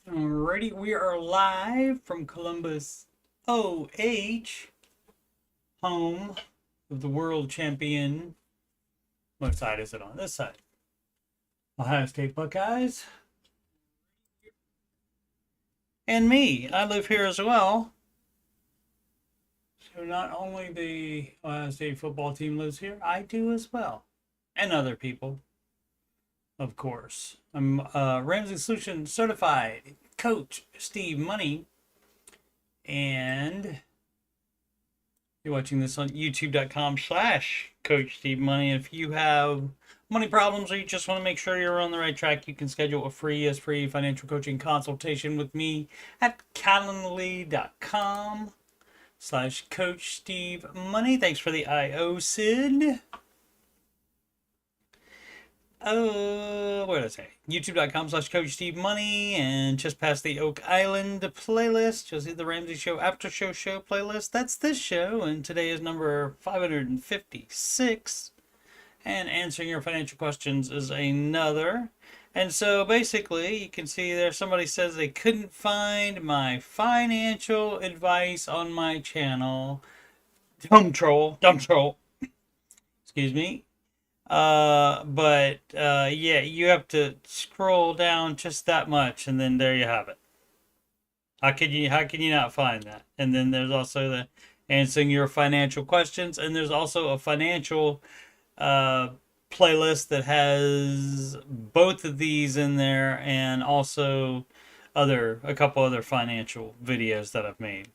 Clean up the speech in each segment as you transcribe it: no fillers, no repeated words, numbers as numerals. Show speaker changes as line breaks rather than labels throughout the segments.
Alrighty, we are live from Columbus, OH, home of the world champion. What side is it on? This side. Ohio State Buckeyes. And me. I live here as well. So not only the Ohio State football team lives here, I do as well. And other people, of course. I'm Ramsey Solution certified coach Steve Money. And you're watching this on youtube.com/Coach Steve Money. If you have money problems or you just want to make sure you're on the right track, you can schedule a free financial coaching consultation with me at calendly.com/Coach Steve Money. Thanks for the IO, Sid. What did I say? YouTube.com/Coach Steve Money, and just past the Oak Island playlist, you'll see the Ramsey Show Aftershow show playlist. That's this show, and today is number 556. And answering your financial questions is another. And so basically, you can see there somebody says they couldn't find my financial advice on my channel. Dumb troll. Excuse me. Yeah, you have to scroll down just that much, and then there you have it. How can you not find that? And then there's also the answering your financial questions, and there's also a financial playlist that has both of these in there, and also a couple other financial videos that I've made.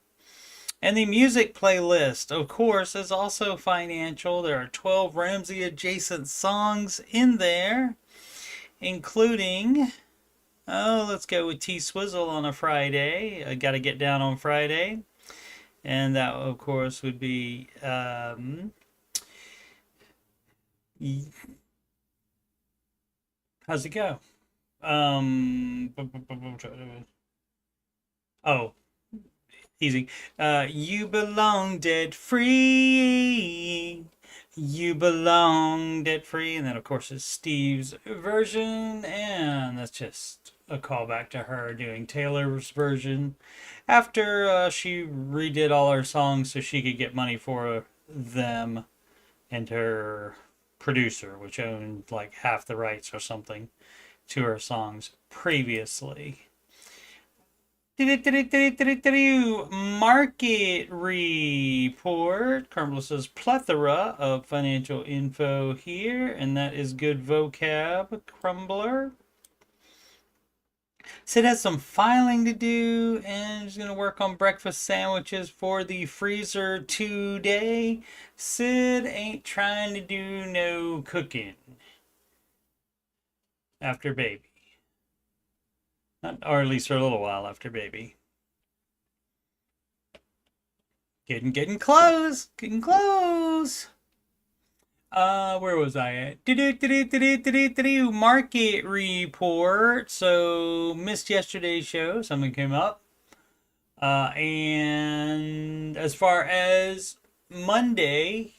And the music playlist, of course, is also financial. There are 12 Ramsey adjacent songs in there, including, let's go with T Swizzle on a Friday. I got to get down on Friday. And that, of course, would be, how's it go? Oh, easy. You belong debt free. You belong debt free. And then, of course, is Steve's version. And that's just a callback to her doing Taylor's version after she redid all her songs so she could get money for them and her producer, which owned like half the rights or something to her songs previously. Market report. Carmel says plethora of financial info here, and that is good vocab, Crumbler. Sid has some filing to do, and he's going to work on breakfast sandwiches for the freezer today. Sid ain't trying to do no cooking after baby. Or at least for a little while after baby. Getting close. Where was I at? Market report. So missed yesterday's show. Something came up. And as far as Monday,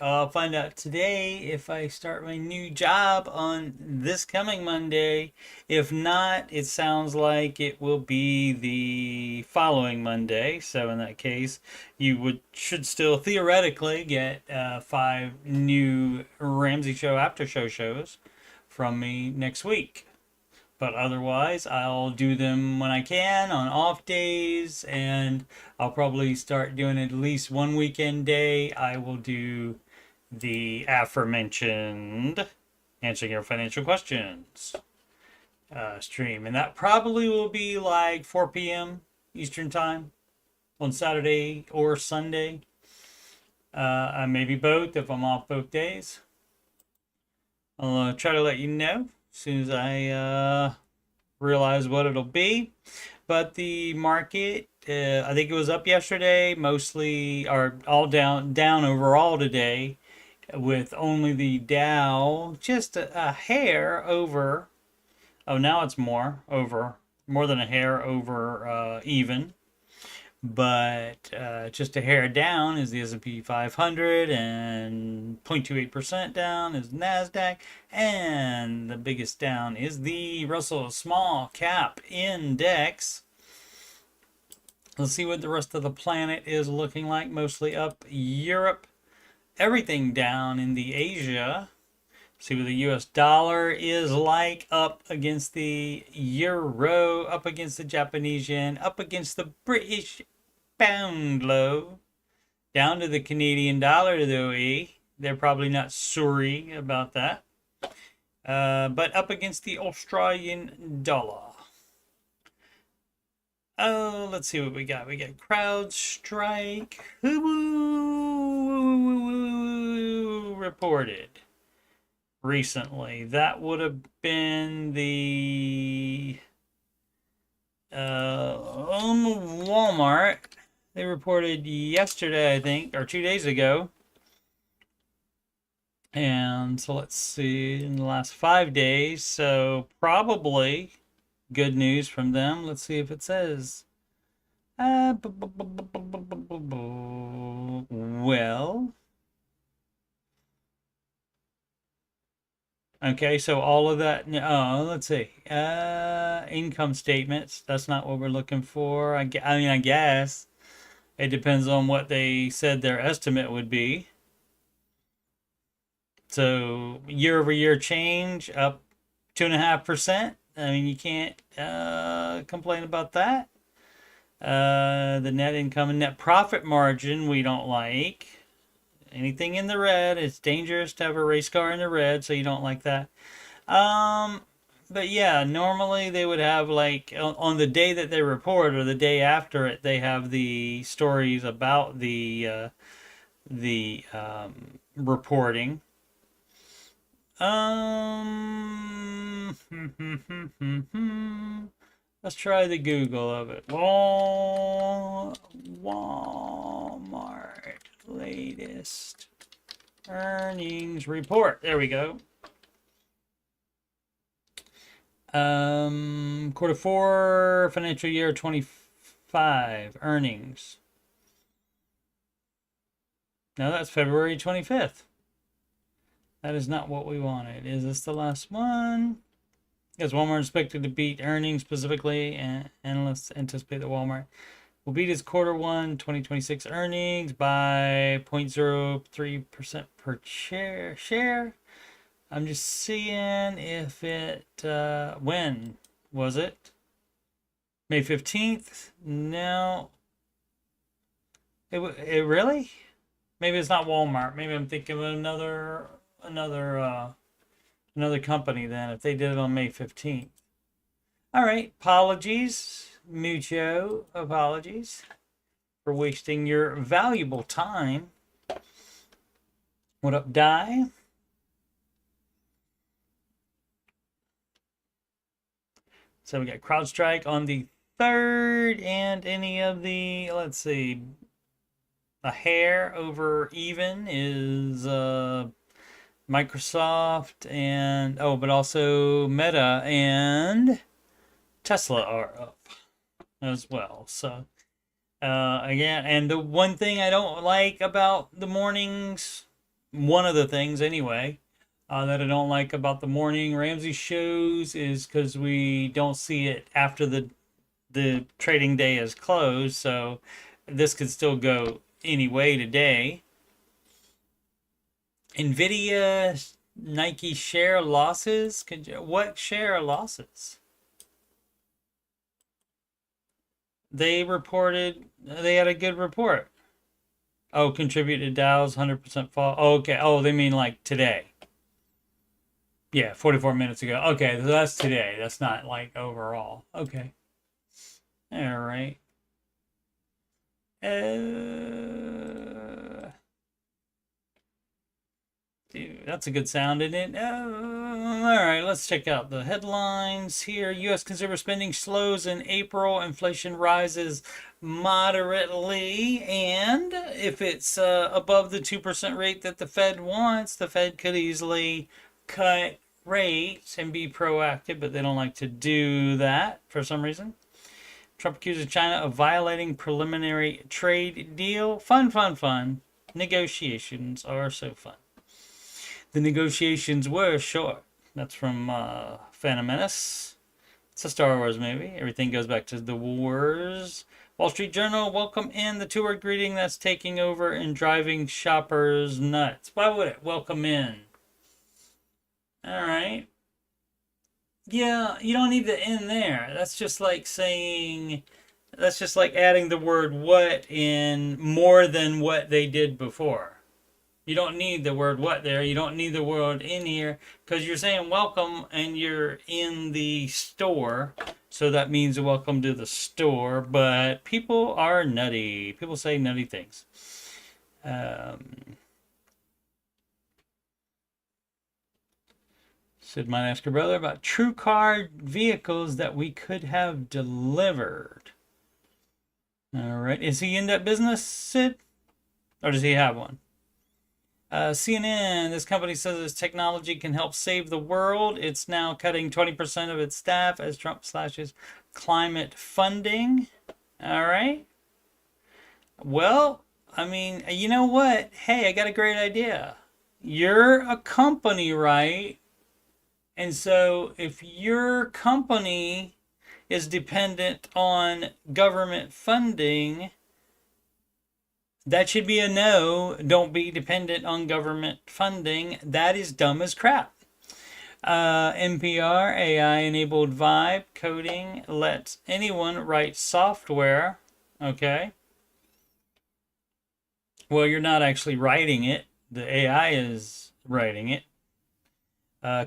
I'll find out today if I start my new job on this coming Monday. If not, it sounds like it will be the following Monday. So in that case, you should still theoretically get 5 new Ramsey Show After Show shows from me next week. But otherwise, I'll do them when I can on off days, and I'll probably start doing at least one weekend day. I will do the aforementioned answering your financial questions stream, and that probably will be like 4 p.m. Eastern time on Saturday or Sunday. Maybe both if I'm off both days. I'll try to let you know as soon as I realize what it'll be. But the market, I think it was up yesterday, mostly, or all down overall today, with only the Dow just a hair over. Oh, now it's more than a hair over even. But just a hair down is the S&P 500, and 0.28% down is NASDAQ, and the biggest down is the Russell Small Cap Index. Let's see what the rest of the planet is looking like. Mostly up. Europe, everything down in the Asia. See what the US dollar is like, up against the euro, up against the Japanese yen, up against the British pound low, down to the Canadian dollar though, they're probably not sorry about that. But up against the Australian dollar. Oh, let's see what we got. We got CrowdStrike. Who reported recently? That would have been the on Walmart. They reported yesterday, I think, or 2 days ago. And so let's see, in the last 5 days. So probably good news from them. Let's see if it says. Well. Okay, so all of that. Oh, let's see. Income statements. That's not what we're looking for. I mean, I guess. It depends on what they said their estimate would be. So year-over-year change up 2.5%. I mean, you can't complain about that. The net income and net profit margin we don't like. Anything in the red, it's dangerous to have a race car in the red, so you don't like that. But yeah, normally they would have, like, on the day that they report or the day after it, they have the stories about the reporting. Let's try the Google of it. Walmart latest earnings report. There we go. Quarter 4 financial year 25 earnings. No, that's February 25th. That is not what we wanted. Is this the last one? Yes, Walmart expected to beat earnings specifically, and analysts anticipate that Walmart will beat its Q1 2026 earnings by 0.03% per share. I'm just seeing if it, when was it? May 15th? No. It really? Maybe it's not Walmart. Maybe I'm thinking of another company then, if they did it on May 15th. All right, mucho apologies for wasting your valuable time. What up, Di? So we got CrowdStrike on the 3rd, and any of the, let's see, a hair over even is Microsoft and but also Meta and Tesla are up as well. So again, and the one thing I don't like about the mornings, one of the things anyway, that I don't like about the morning Ramsey shows is because we don't see it after the trading day is closed. So this could still go anyway today. NVIDIA, Nike share losses. What share losses? They reported they had a good report. Oh, contributed Dow's 100% fall. Oh, okay. Oh, they mean like today. Yeah, 44 minutes ago. Okay, so that's today. That's not like overall. Okay. All right. Dude, that's a good sound, isn't it? All right, let's check out the headlines here. U.S. consumer spending slows in April. Inflation rises moderately. And if it's above the 2% rate that the Fed wants, the Fed could easily cut rates and be proactive, but they don't like to do that for some reason. Trump accuses China of violating preliminary trade deal. Fun, fun, fun. Negotiations are so fun. The negotiations were short. That's from Phantom Menace. It's a Star Wars movie. Everything goes back to the wars. Wall Street Journal, welcome in the two-word greeting that's taking over and driving shoppers nuts. Why would it? Welcome in. All right. Yeah, you don't need the in there. That's just like saying, that's just like adding the word what in more than what they did before. You don't need the word what there. You don't need the word in here because you're saying welcome and you're in the store. So that means welcome to the store. But people are nutty. People say nutty things. Sid might ask your brother about true car vehicles that we could have delivered. All right. Is he in that business, Sid? Or does he have one? CNN, this company says its technology can help save the world. It's now cutting 20% of its staff as Trump slashes climate funding. All right. Well, I mean, you know what? Hey, I got a great idea. You're a company, right? And so if your company is dependent on government funding, that should be a no. Don't be dependent on government funding. That is dumb as crap. NPR, AI-enabled vibe coding lets anyone write software. Okay. Well, you're not actually writing it. The AI is writing it.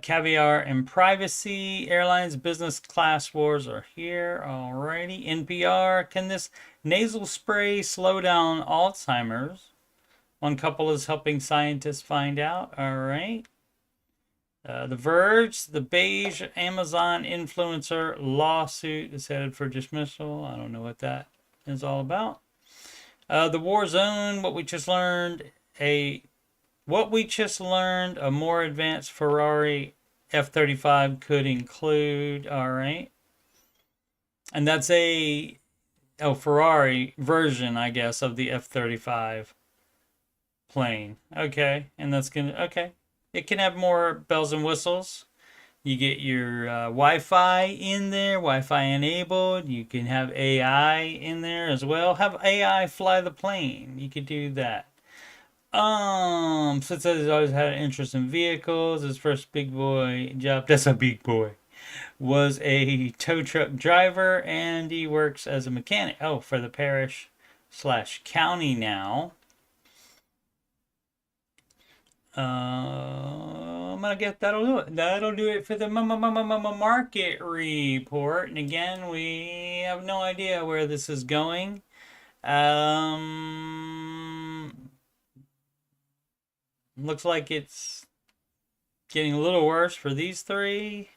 Caviar and privacy. Airlines business class wars are here. Alrighty. NPR. Can this nasal spray slow down Alzheimer's? One couple is helping scientists find out. Alright. The Verge. The beige Amazon influencer lawsuit is headed for dismissal. I don't know what that is all about. The War Zone. What we just learned. A more advanced Ferrari F-35 could include. All right. And that's a Ferrari version, I guess, of the F-35 plane. Okay. And that's going to, okay. It can have more bells and whistles. You get your Wi-Fi in there, Wi-Fi enabled. You can have AI in there as well. Have AI fly the plane. You could do that. Since he's always had an interest in vehicles, his first big boy job, that's a big boy, was a tow truck driver, and he works as a mechanic. Oh, for the parish/county now. I'm gonna get that'll do it. That'll do it for the market report. And again, we have no idea where this is going. Looks like it's getting a little worse for these three.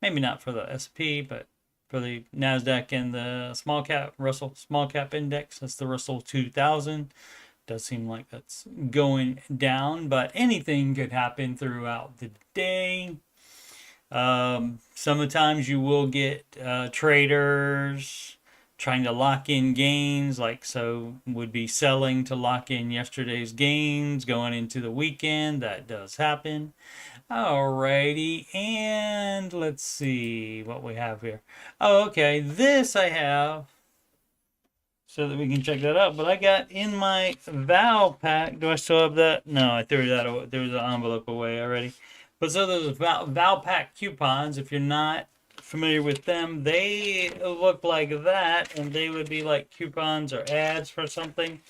Maybe not for the SP, but for the NASDAQ and the Russell small cap index. That's the Russell 2000. Does seem like that's going down, but anything could happen throughout the day. Sometimes you will get traders trying to lock in gains, like so would be selling to lock in yesterday's gains going into the weekend. That does happen. Alrighty, and let's see what we have here. Oh, okay, this I have so that we can check that out. But I got in my Val pack. Do I still have that? No, I threw that away. There was an envelope away already. But so those Val pack coupons, if you're not familiar with them, they look like that, and they would be like coupons or ads for something.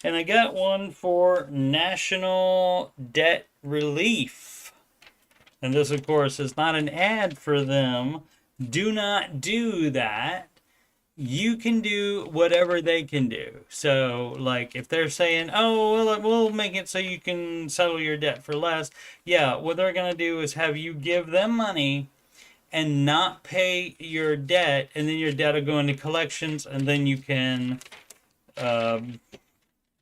And I got one for National Debt Relief, and this of course is not an ad for them. Do not do that. You can do whatever they can do. So like if they're saying, oh well, we'll make it so you can settle your debt for less, yeah, what they're gonna do is have you give them money and not pay your debt, and then your debt will go into collections, and then you can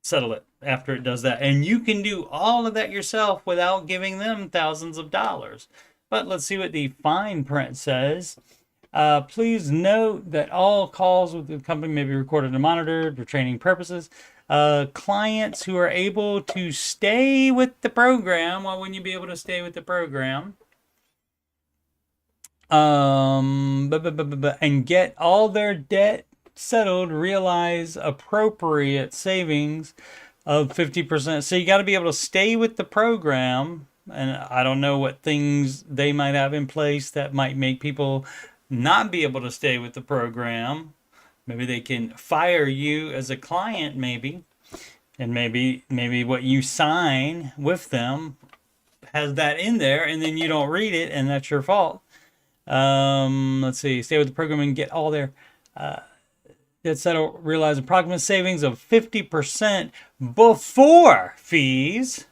settle it after it does that. And you can do all of that yourself without giving them thousands of dollars. But let's see what the fine print says. Please note that all calls with the company may be recorded and monitored for training purposes. Clients who are able to stay with the program, why wouldn't you be able to stay with the program? And get all their debt settled, realize appropriate savings of 50%. So you got to be able to stay with the program. And I don't know what things they might have in place that might make people not be able to stay with the program. Maybe they can fire you as a client, maybe. And maybe what you sign with them has that in there, and then you don't read it, and that's your fault. Let's see. Stay with the program and get all their debt settled. Realize approximate savings of 50% before fees,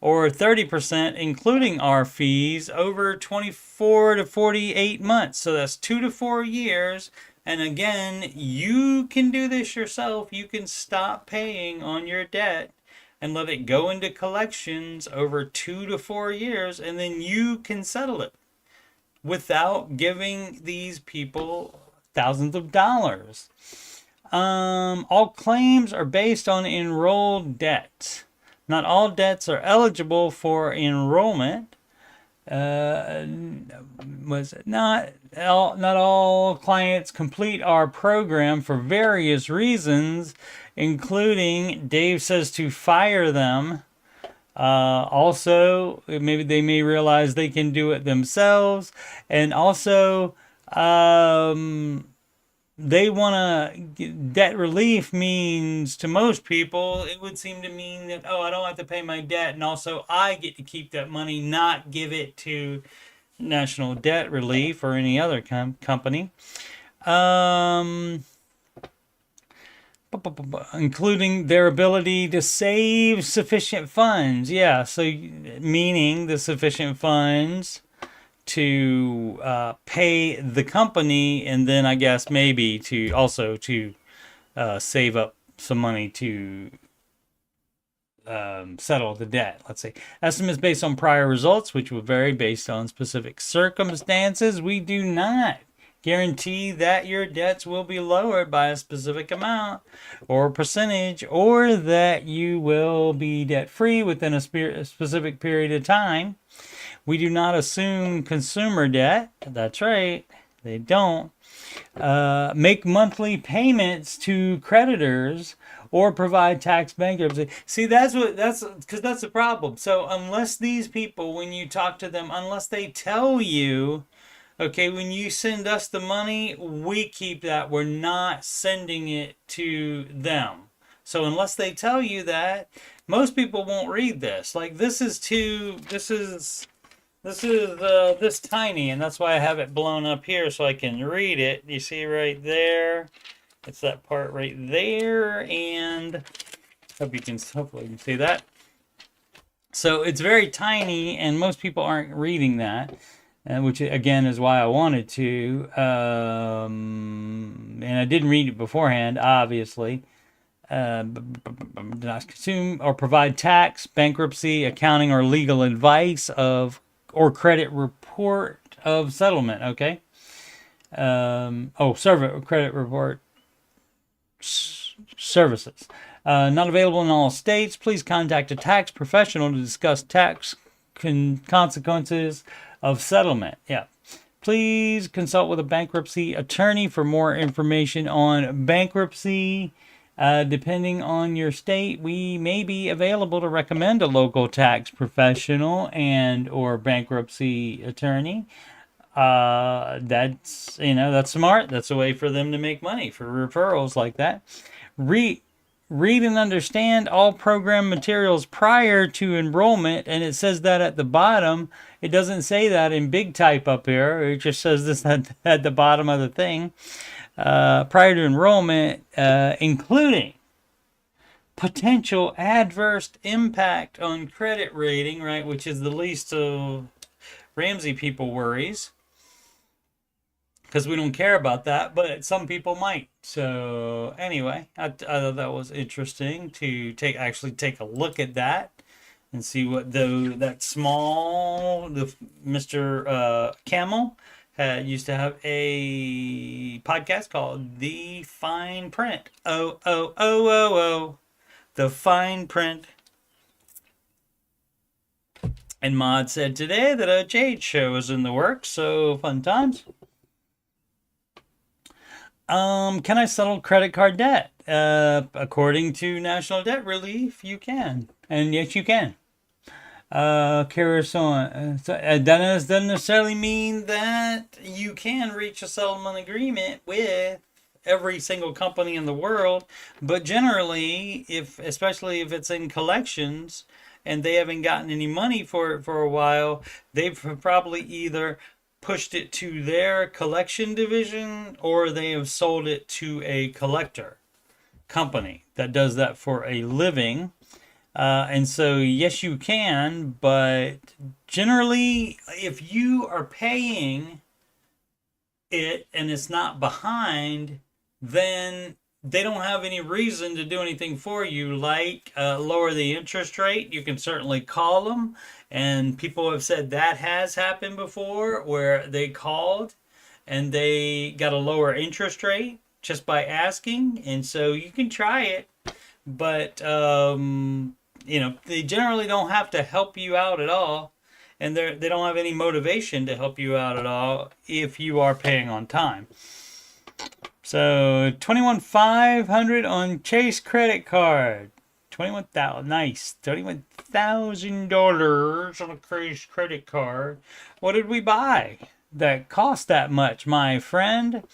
or 30% including our fees over 24 to 48 months. So that's 2 to 4 years. And again, you can do this yourself. You can stop paying on your debt and let it go into collections over 2 to 4 years, and then you can settle it without giving these people thousands of dollars. All claims are based on enrolled debt. Not all debts are eligible for enrollment. Not all clients complete our program for various reasons, including Dave says to fire them. Also, maybe they may realize they can do it themselves, and also they want to debt relief. Means to most people it would seem to mean that, oh, I don't have to pay my debt, and also I get to keep that money, not give it to National Debt Relief or any other company. Including their ability to save sufficient funds. Yeah, so meaning the sufficient funds to pay the company, and then I guess maybe to also to save up some money to settle the debt. Let's see. Estimates based on prior results, which will vary based on specific circumstances. We do not guarantee that your debts will be lowered by a specific amount or percentage, or that you will be debt-free within a specific period of time. We do not assume consumer debt. That's right. They don't. Make monthly payments to creditors or provide tax bankruptcy. See, that's because that's the problem. So unless these people, when you talk to them, unless they tell you, okay, when you send us the money, we keep that. We're not sending it to them. So unless they tell you that, most people won't read this. Like this is this tiny, and that's why I have it blown up here so I can read it. You see right there? It's that part right there, and hopefully you can see that. So it's very tiny, and most people aren't reading that. Which again is why I wanted to, and I didn't read it beforehand, obviously. Not consume or provide tax, bankruptcy, accounting, or legal advice of or credit report of settlement. Okay. Credit report services. Not available in all states. Please contact a tax professional to discuss tax consequences of settlement. Yeah. Please consult with a bankruptcy attorney for more information on bankruptcy. Depending on your state, we may be available to recommend a local tax professional and or bankruptcy attorney. That's smart. That's a way for them to make money for referrals like that. Read and understand all program materials prior to enrollment, and it says that at the bottom. It doesn't say that in big type up here. It just says this at the bottom of the thing. Prior to enrollment, including potential adverse impact on credit rating, right, which is the least of Ramsey people worries, because we don't care about that, but some people might. So anyway, I thought that was interesting to take a look at that and see what the Mr. Camel used to have a podcast called The Fine Print. Oh, oh, oh, oh, oh. The Fine Print. And Mod said today that a Jade show is in the works, so fun times. Can I settle credit card debt? According to National Debt Relief, you can. And yes, you can. Carry on. That doesn't necessarily mean that you can reach a settlement agreement with every single company in the world, but generally, especially if it's in collections and they haven't gotten any money for it for a while, they've probably either pushed it to their collection division or they have sold it to a collector company that does that for a living. And so, yes, you can, but generally, if you are paying it and it's not behind, then they don't have any reason to do anything for you, like lower the interest rate. You can certainly call them, and people have said that has happened before where they called and they got a lower interest rate just by asking, and so you can try it, but they generally don't have to help you out at all, and they don't have any motivation to help you out at all if you are paying on time. So $21,500 on Chase credit card. $21,000, nice. $21,000 on a Chase credit card. What did we buy that cost that much, my friend?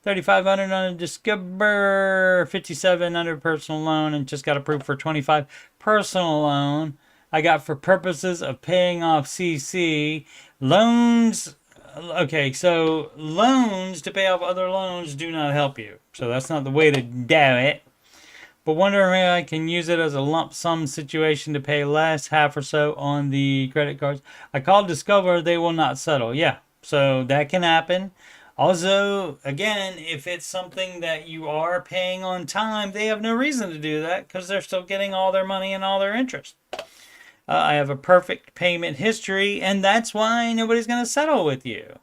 $3,500 on a Discover, $5,700 personal loan, and just got approved for $25,000 personal loan. I got for purposes of paying off CC loans. Okay, so loans to pay off other loans do not help you. So that's not the way to do it. But wondering if I can use it as a lump sum situation to pay less, half or so on the credit cards. I called Discover, they will not settle. Yeah, so that can happen. Also, again, if it's something that you are paying on time, they have no reason to do that because they're still getting all their money and all their interest. I have a perfect payment history, and that's why nobody's going to settle with you.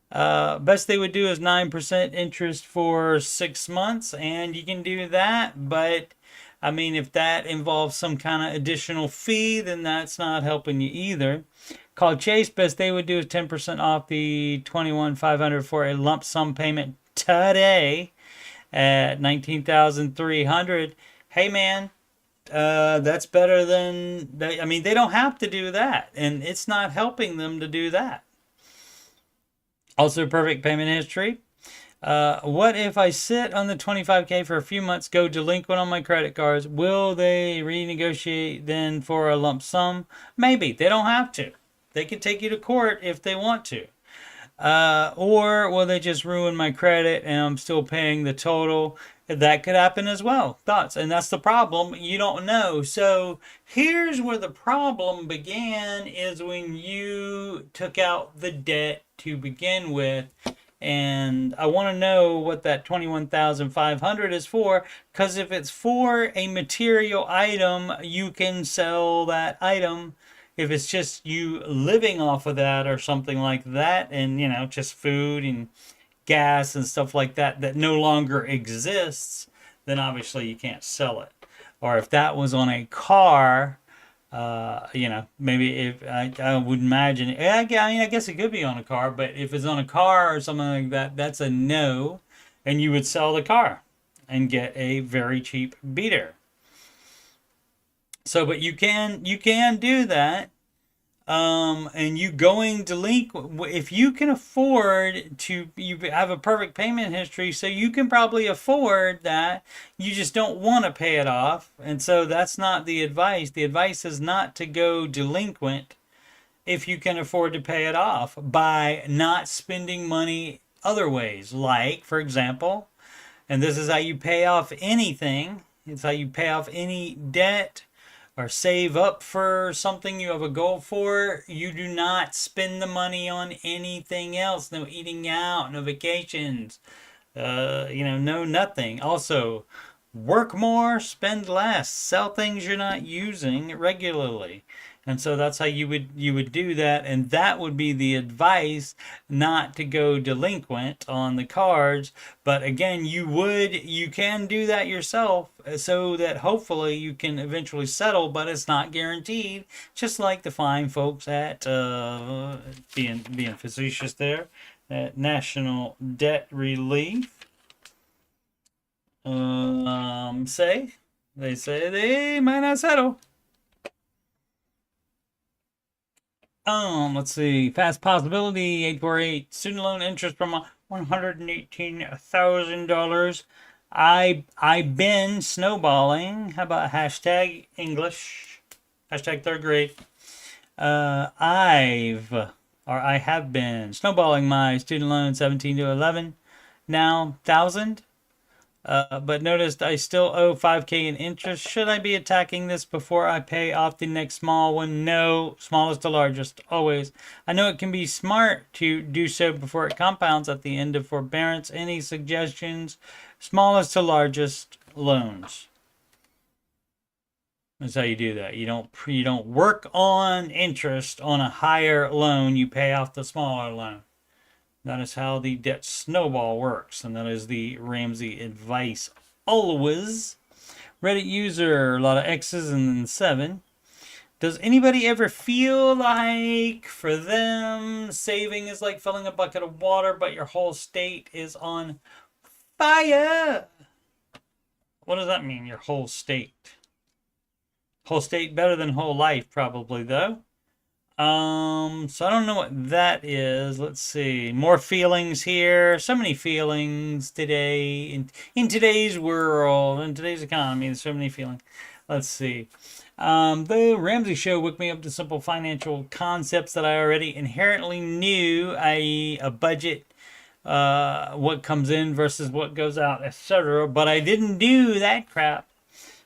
Best they would do is 9% interest for 6 months, and you can do that. But, I mean, if that involves some kind of additional fee, then that's not helping you either. Call Chase. Best they would do is 10% off the $21,500 for a lump sum payment today at $19,300. Hey, man. That's better than I mean, they don't have to do that, and it's not helping them to do that. Also, perfect payment history. What if I sit on the $25K for a few months, go delinquent on my credit cards? Will they renegotiate then for a lump sum? Maybe. They don't have to. They can take you to court if they want to. Or will they just ruin my credit and I'm still paying the total? That could happen as well. Thoughts? And that's the problem. You don't know. So here's where the problem began, is when you took out the debt to begin with. And I want to know what that $21,500 is for, because if it's for a material item, you can sell that item. If it's just you living off of that or something like that, and just food and gas and stuff like that that no longer exists, then obviously you can't sell it. Or if that was on a car, maybe if I would imagine, I guess it could be on a car, but if it's on a car or something like that, that's a no, and you would sell the car and get a very cheap beater. So, but you can do that. And you going delinquent, if you can afford to, you have a perfect payment history, so you can probably afford that. You just don't want to pay it off. And so that's not the advice. The advice is not to go delinquent if you can afford to pay it off by not spending money other ways. Like, for example, and this is how you pay off anything. It's how you pay off any debt or save up for something you have a goal for. You do not spend the money on anything else. No eating out, no vacations, no nothing. Also, work more, spend less, sell things you're not using regularly. And so that's how you would do that, and that would be the advice, not to go delinquent on the cards. But again, you can do that yourself, so that hopefully you can eventually settle, but it's not guaranteed. Just like the fine folks at being facetious there at National Debt Relief say they might not settle. Let's see. Fast possibility 848 student loan interest per month $118,000. I've been snowballing. How about hashtag English? Hashtag third grade. I have been snowballing my student loan 17 to 11. Now 1,000. But noticed I still owe 5K in interest. Should I be attacking this before I pay off the next small one? No, smallest to largest, always. I know it can be smart to do so before it compounds at the end of forbearance. Any suggestions? Smallest to largest loans. That's how you do that. You don't work on interest on a higher loan. You pay off the smaller loan. That is how the debt snowball works, and that is the Ramsey advice always. Reddit user, a lot of X's and then 7. Does anybody ever feel like for them saving is like filling a bucket of water, but your whole state is on fire? What does that mean, your whole state? Whole state better than whole life, probably, though. So I don't know what that is. Let's see. More feelings here. So many feelings today. In today's world, in today's economy, there's so many feelings. Let's see. The Ramsey Show woke me up to simple financial concepts that I already inherently knew, i.e. a budget, what comes in versus what goes out, etc. But I didn't do that crap.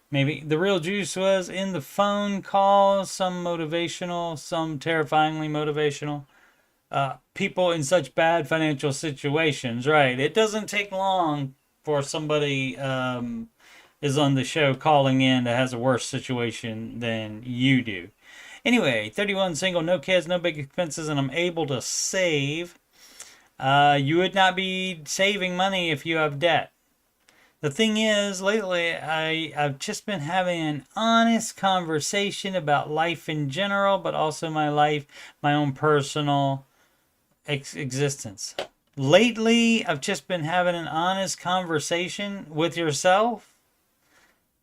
Maybe the real juice was in the phone calls, some motivational, some terrifyingly motivational. People in such bad financial situations, right? It doesn't take long for somebody is on the show calling in that has a worse situation than you do. Anyway, 31 single, no kids, no big expenses, and I'm able to save. You would not be saving money if you have debt. The thing is, lately, I've just been having an honest conversation about life in general, but also my life, my own personal existence. Lately, I've just been having an honest conversation with yourself.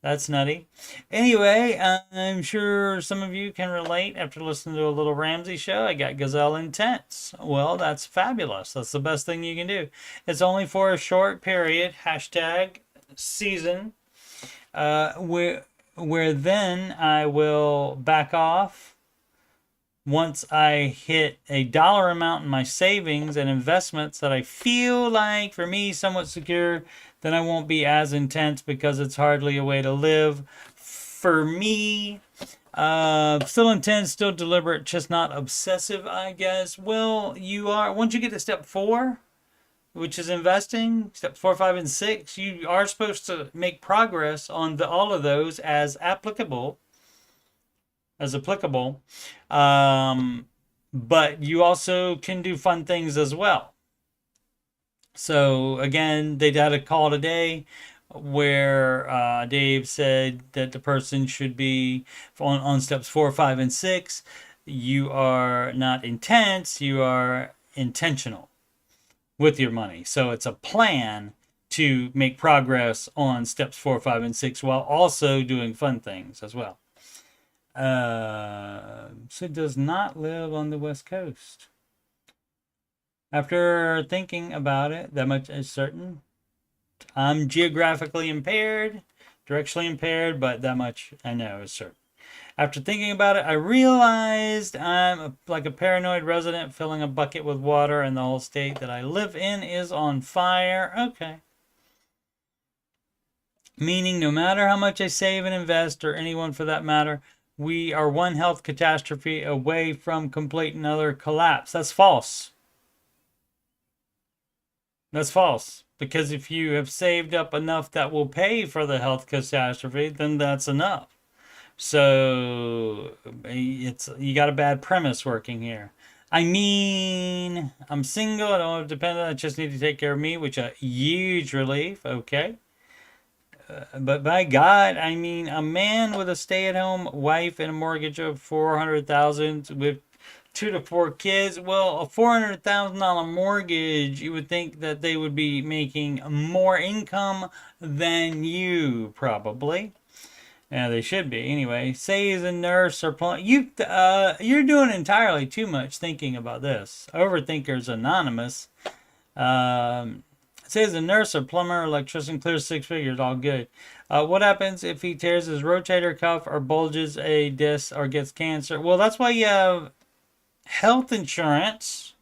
That's nutty. Anyway, I'm sure some of you can relate after listening to a little Ramsey show. I got Gazelle Intense. Well, that's fabulous. That's the best thing you can do. It's only for a short period. Hashtag season. Where then I will back off once I hit a dollar amount in my savings and investments that I feel like, for me, somewhat secure. Then I won't be as intense because it's hardly a way to live. For me, still intense, still deliberate, just not obsessive, I guess. Well, you are, once you get to step 4, which is investing, step 4, 5, and 6, you are supposed to make progress on all of those as applicable. But you also can do fun things as well. So again, they had a call today where Dave said that the person should be on steps 4, 5, and 6. You are not intense, you are intentional with your money. So it's a plan to make progress on steps 4, 5, and 6 while also doing fun things as well. Sid does not live on the West Coast. After thinking about it, that much is certain. I'm geographically impaired, directionally impaired, but that much I know is certain. After thinking about it, I realized I'm like a paranoid resident filling a bucket with water, and the whole state that I live in is on fire. Okay. Meaning no matter how much I save and invest, or anyone for that matter, we are one health catastrophe away from complete and utter collapse. That's false. That's false. Because if you have saved up enough that will pay for the health catastrophe, then that's enough. So it's you got a bad premise working here. I mean, I'm single. I don't have dependent. I just need to take care of me, which is a huge relief. Okay. But by God, I mean, a man with a stay-at-home wife and a mortgage of 400,000 with 2 to 4 kids. Well, a $400,000 mortgage, you would think that they would be making more income than you, probably. Yeah, they should be anyway. Say he's a nurse or you're doing entirely too much thinking about this. Overthinkers Anonymous. Say he's a nurse or plumber, electrician, clears 6 figures, all good. What happens if he tears his rotator cuff or bulges a disc or gets cancer? Well, that's why you have health insurance.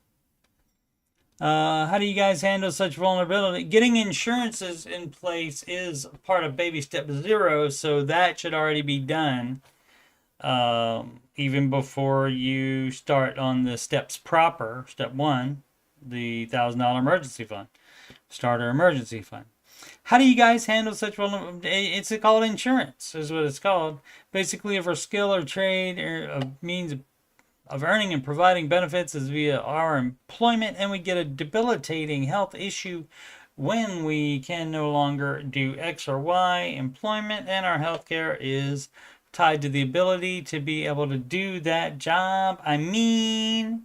How do you guys handle such vulnerability? Getting insurances in place is part of baby step 0, so that should already be done even before you start on the steps proper. Step 1, the $1,000 emergency fund, starter emergency fund. How do you guys handle such vulnerability? It's called insurance, is what it's called. Basically, if our skill or trade or a means of earning and providing benefits is via our employment, and we get a debilitating health issue when we can no longer do X or Y, employment and our health care is tied to the ability to be able to do that job. I mean,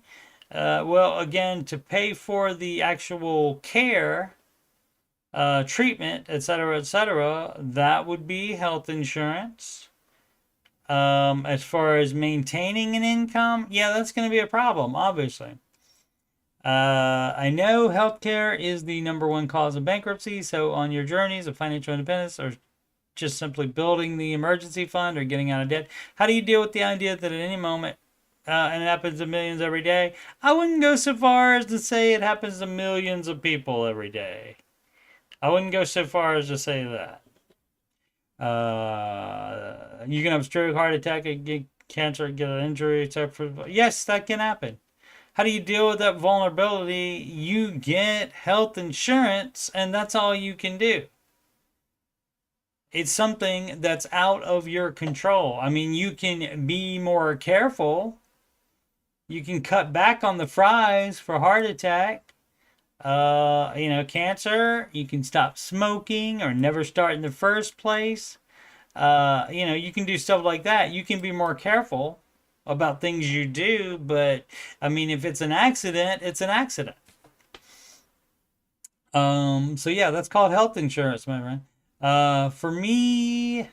well, again, to pay for the actual care, treatment, etc., that would be health insurance. As far as maintaining an income, yeah, that's going to be a problem, obviously. I know healthcare is the #1 cause of bankruptcy, so on your journeys of financial independence or just simply building the emergency fund or getting out of debt, how do you deal with the idea that at any moment, and it happens to millions every day? I wouldn't go so far as to say it happens to millions of people every day. I wouldn't go so far as to say that. You can have a stroke, heart attack, get cancer, get an injury, etc. Yes, that can happen. How do you deal with that vulnerability? You get health insurance, and that's all you can do. It's something that's out of your control. I mean, you can be more careful. You can cut back on the fries for heart attack. Cancer, you can stop smoking or never start in the first place. You can do stuff like that. You can be more careful about things you do, but I mean, if it's an accident, it's an accident. So yeah, that's called health insurance, my friend. For me,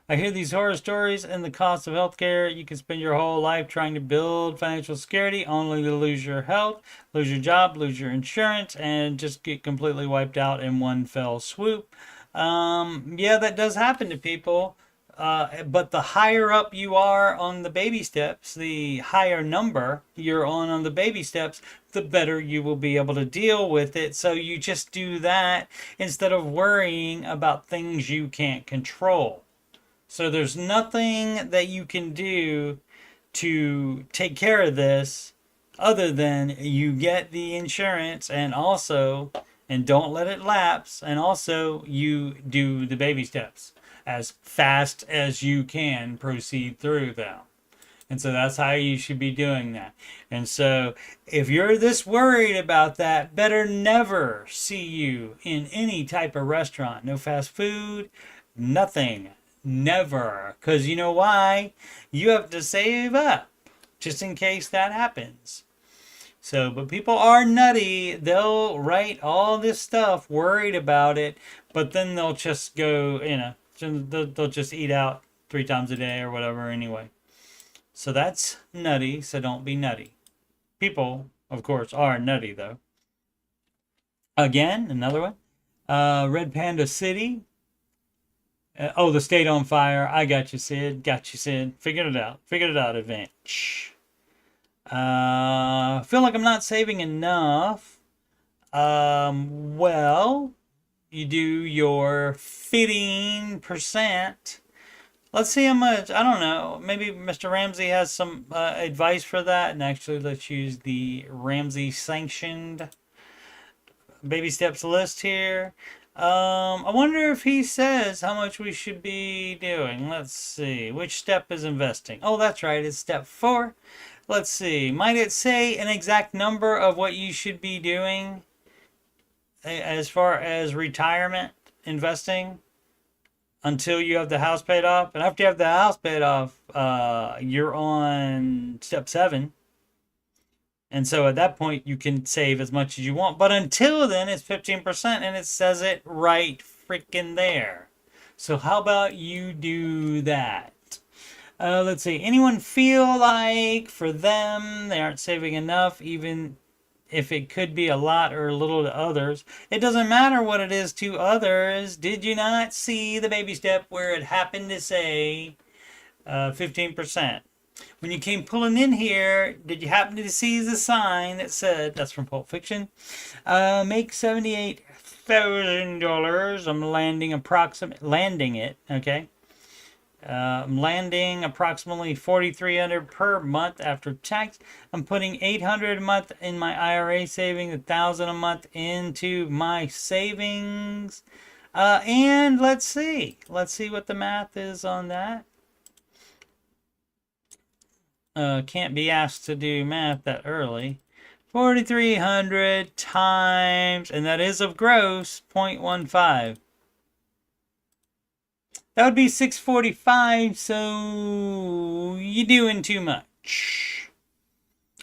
I hear these horror stories and the cost of healthcare. You can spend your whole life trying to build financial security only to lose your health, lose your job, lose your insurance, and just get completely wiped out in one fell swoop. Yeah, that does happen to people. But the higher up you are on the baby steps, the higher number you're on the baby steps, the better you will be able to deal with it. So you just do that instead of worrying about things you can't control. So there's nothing that you can do to take care of this other than you get the insurance and don't let it lapse, and also you do the baby steps as fast as you can proceed through them. And so that's how you should be doing that. And so if you're this worried about that, better never see you in any type of restaurant. No fast food, nothing. Never. Because you know why? You have to save up just in case that happens. So, but people are nutty. They'll write all this stuff worried about it, but then they'll just go, they'll just eat out 3 times a day or whatever anyway. So that's nutty, so don't be nutty. People, of course, are nutty though. Again, another one. Red Panda City. The state on fire. I got you, Sid. Got you, Sid. Figured it out. Event. Feel like I'm not saving enough. Well, you do your 15%. Let's see how much. I don't know. Maybe Mr. Ramsey has some advice for that. And actually, let's use the Ramsey sanctioned baby steps list here. I wonder if he says how much we should be doing. Let's see. Which step is investing? Oh, that's right. It's step 4. Let's see. Might it say an exact number of what you should be doing as far as retirement investing until you have the house paid off? And after you have the house paid off, you're on step 7. And so at that point, you can save as much as you want. But until then, it's 15%, and it says it right freaking there. So how about you do that? Let's see. Anyone feel like for them, they aren't saving enough, even if it could be a lot or a little to others? It doesn't matter what it is to others. Did you not see the baby step where it happened to say 15%? When you came pulling in here, did you happen to see the sign that said, that's from Pulp Fiction, make $78,000. I'm landing it, okay? I'm landing approximately $4,300 per month after tax. I'm putting $800 a month in my IRA savings, $1,000 a month into my savings. And let's see what the math is on that. Can't be asked to do math that early. 4,300 times, and that is of gross, 0.15. That would be 645, so you're doing too much.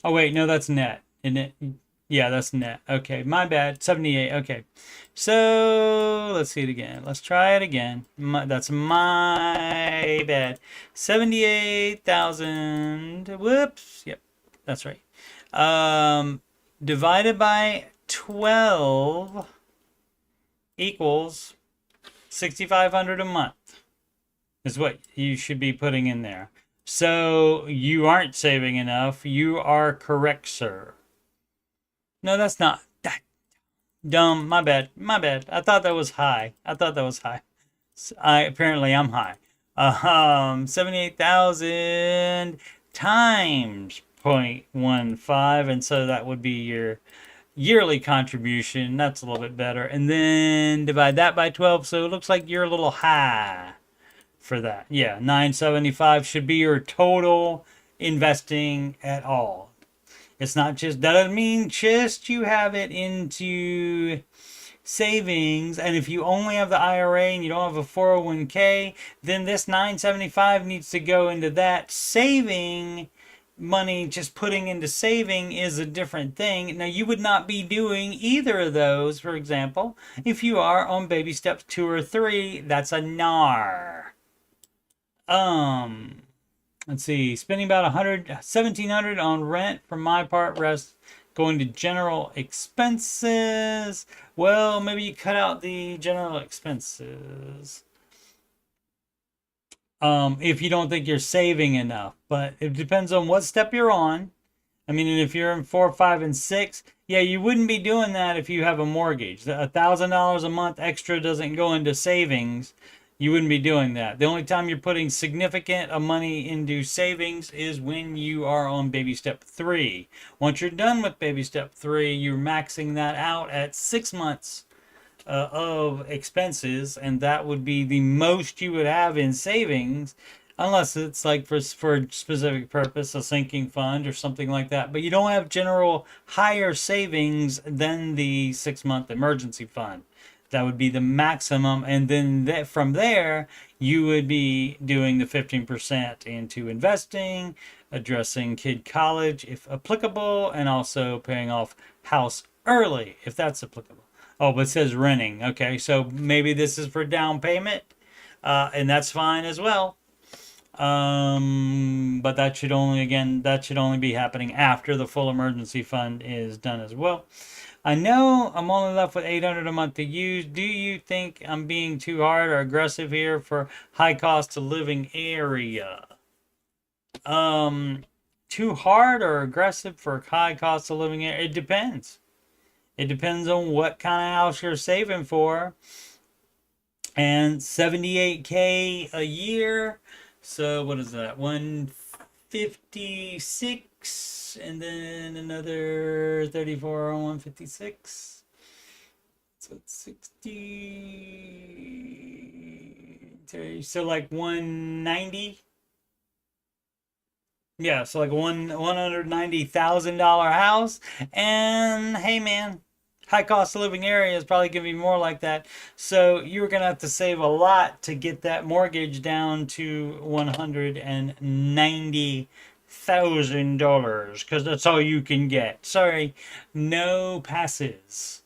Oh, wait, no, that's net, isn't it? Yeah, that's net. Okay, my bad. 78, okay. So, let's see it again. Let's try it again. That's my bad. 78,000. Whoops. Yep, that's right. Divided by 12 equals 6,500 a month is what you should be putting in there. So, you aren't saving enough. You are correct, sir. No, that's not. Dumb. My bad. I thought that was high. Apparently I'm high. 78,000 times 0.15, and so that would be your yearly contribution. That's a little bit better. And then divide that by 12, so it looks like you're a little high for that. Yeah, 975 should be your total investing at all. It's not just, that doesn't mean just you have it into savings, and if you only have the IRA and you don't have a 401k, then this 975 needs to go into that. Saving money, just putting into saving, is a different thing. Now, you would not be doing either of those, for example, if you are on baby steps 2 or 3. That's a NAR. Let's see, spending about $1,700 on rent for my part, rest going to general expenses. Well, maybe you cut out the general expenses if you don't think you're saving enough. But it depends on what step you're on. I mean, if you're in 4, 5, and 6, yeah, you wouldn't be doing that if you have a mortgage. $1,000 a month extra doesn't go into savings. You wouldn't be doing that. The only time you're putting significant money into savings is when you are on baby step 3. Once you're done with baby step 3, you're maxing that out at 6 months of expenses, and that would be the most you would have in savings, unless it's like for a specific purpose, a sinking fund or something like that. But you don't have general higher savings than the 6-month emergency fund. That would be the maximum, and then from there you would be doing the 15% into investing, addressing kid college if applicable, and also paying off house early if that's applicable. Oh, but it says renting. Okay, so maybe this is for down payment, and that's fine as well. But that should only be happening after the full emergency fund is done as well. I know I'm only left with $800 a month to use. Do you think I'm being too hard or aggressive here for high cost of living area? Too hard or aggressive for high cost of living area? It depends. It depends on what kind of house you're saving for. And $78K a year. So what is that? 156, and then another 34 on 156. So it's 60. So like 190. Yeah, so like $190,000 house. And hey man, high cost of living area is probably gonna be more like that. So you're gonna have to save a lot to get that mortgage down to $190,000 because that's all you can get. Sorry, no passes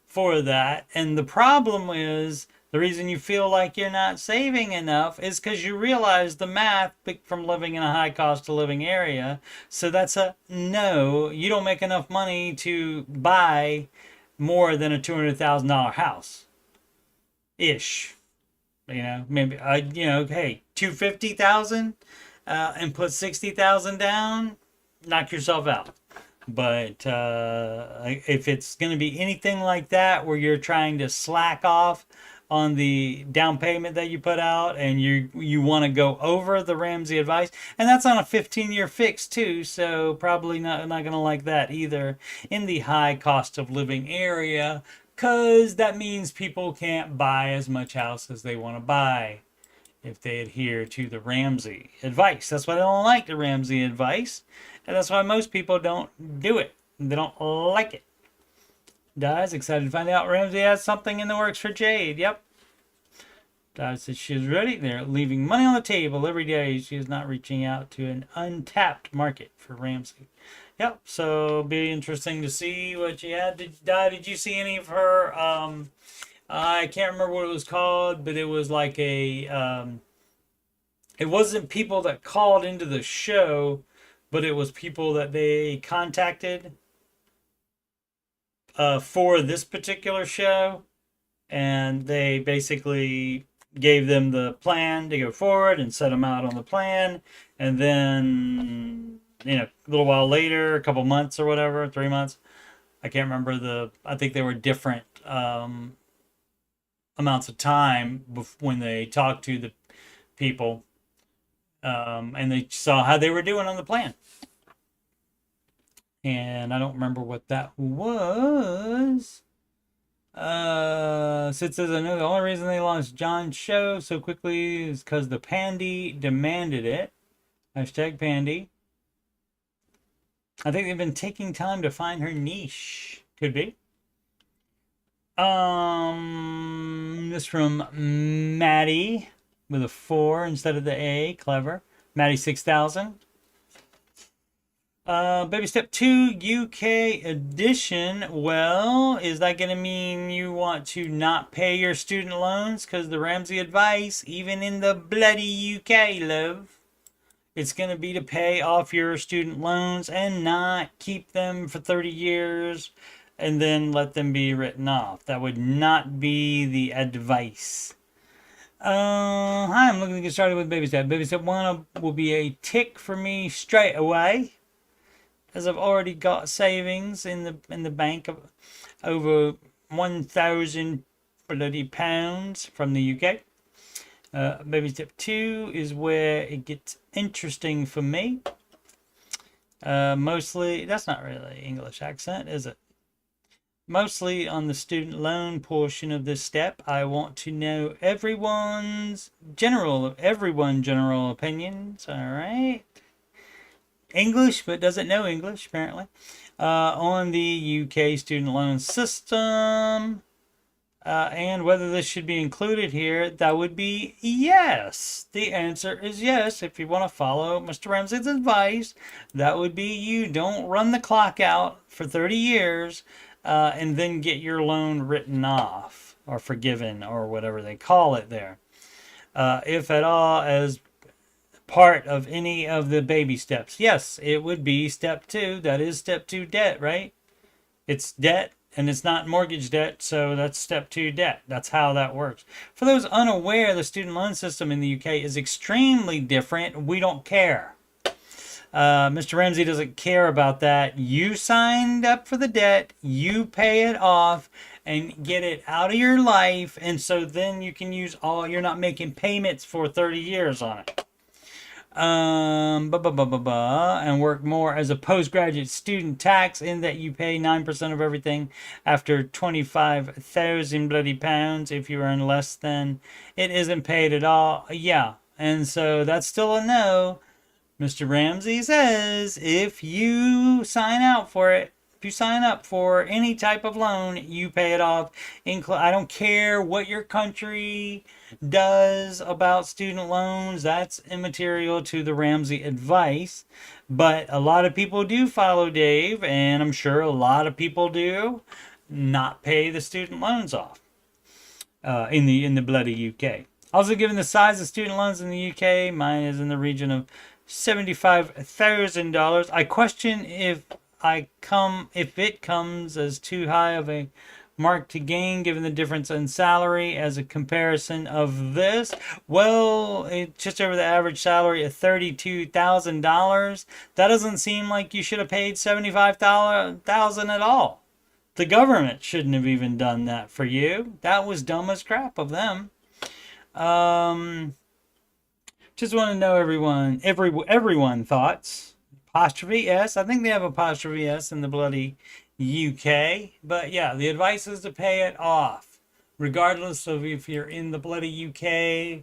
for that. And the problem is the reason you feel like you're not saving enough is because you realize the math from living in a high cost of living area. So that's a no. You don't make enough money to buy more than a $200,000 house ish. You know, maybe hey, 250,000 and put 60,000 down, knock yourself out. But if it's going to be anything like that, where you're trying to slack off on the down payment that you put out, and you want to go over the Ramsey advice, and that's on a 15-year fix too, so probably not going to like that either in the high cost of living area, because that means people can't buy as much house as they want to buy if they adhere to the Ramsey advice. That's why they don't like the Ramsey advice, and that's why most people don't do it. They don't like it. Guys, excited to find out Ramsey has something in the works for Jade. Yep. Dad says she's ready. They're leaving money on the table every day. She is not reaching out to an untapped market for Ramsey. Yep. So it'll be interesting to see what she had. Did you see any of her? I can't remember what it was called, but it was like a. It wasn't people that called into the show, but it was people that they contacted for this particular show, and they basically gave them the plan to go forward and set them out on the plan, and then a little while later, a couple months or whatever, 3 months, I can't remember I think they were different amounts of time when they talked to the people, and they saw how they were doing on the plan. And I don't remember what that was. Sid says, I know the only reason they launched John's show so quickly is because the Pandy demanded it. Hashtag Pandy. I think they've been taking time to find her niche. Could be. This from Maddie with a 4 instead of the A. Clever. Maddie 6000. Baby Step 2 UK edition. Well, is that going to mean you want to not pay your student loans? Because the Ramsey advice, even in the bloody UK, love, it's going to be to pay off your student loans and not keep them for 30 years and then let them be written off. That would not be the advice. Hi, I'm looking to get started with Baby Step. Baby Step 1 will be a tick for me straight away, as I've already got savings in the bank of over 1,000 bloody pounds from the UK. Baby Step 2 is where it gets interesting for me. Mostly, that's not really English accent, is it? Mostly on the student loan portion of this step, I want to know everyone's general opinions. All right. English, but doesn't know English, apparently, on the UK student loan system, and whether this should be included here. That would be yes. The answer is yes. If you want to follow Mr. Ramsey's advice, that would be you don't run the clock out for 30 years and then get your loan written off or forgiven or whatever they call it there. If at all, as part of any of the baby steps. Yes, it would be step 2. That is step 2 debt, right? It's debt and it's not mortgage debt, so that's step 2 debt. That's how that works. For those unaware, the student loan system in the UK is extremely different. We don't care. Mr. Ramsey doesn't care about that. You signed up for the debt, you pay it off and get it out of your life, and so then you can use you're not making payments for 30 years on it. And work more as a postgraduate student tax in that you pay 9% of everything after 25,000 bloody pounds. If you earn less than, it isn't paid at all. Yeah. And so that's still a no. Mr. Ramsey says if you sign out for it, if you sign up for any type of loan, you pay it off. I don't care what your country does about student loans. That's immaterial to the Ramsey advice. But a lot of people do follow Dave, and I'm sure a lot of people do not pay the student loans off in the bloody UK. Also, given the size of student loans in the UK, mine is in the region of $75,000. I question if it comes as too high of a mark to gain given the difference in salary as a comparison of this. Well, it's just over the average salary of $32,000. That doesn't seem like you should have paid $75,000 at all. The government shouldn't have even done that for you. That was dumb as crap of them. Just want to know everyone thoughts. Apostrophe S. I think they have apostrophe S in the bloody UK. But yeah, the advice is to pay it off, regardless of if you're in the bloody UK.